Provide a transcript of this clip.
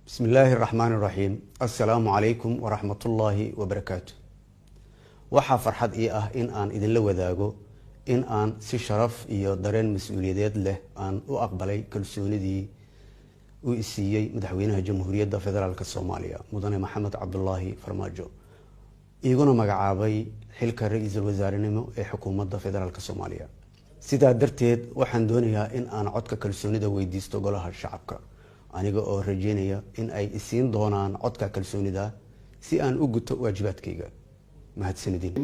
بسم الله الرحمن الرحيم السلام عليكم ورحمة الله وبركاته waxaa farxad ii ah in aan idinla wadaago in aan si sharaf iyo dareen mas'uuliyadeed leh aan u aqbalay kalsoonidii uu siiyay madaxweynaha jamhuuriyadda federaalka Soomaaliya mudane Maxamed Cabdullaahi Farmaajo iguna magacaabay xilka ra'iisul wasaarenimo ee xukuumadda federaalka Soomaaliya sidaa darteed waxaan doonayaa in aan codka kalsoonida weydiisto golaha shacabka aniga oo rajeynaya in ay isiin doonaan codka kalsoonida si aan u guto waajibaadkayga mahadsanidin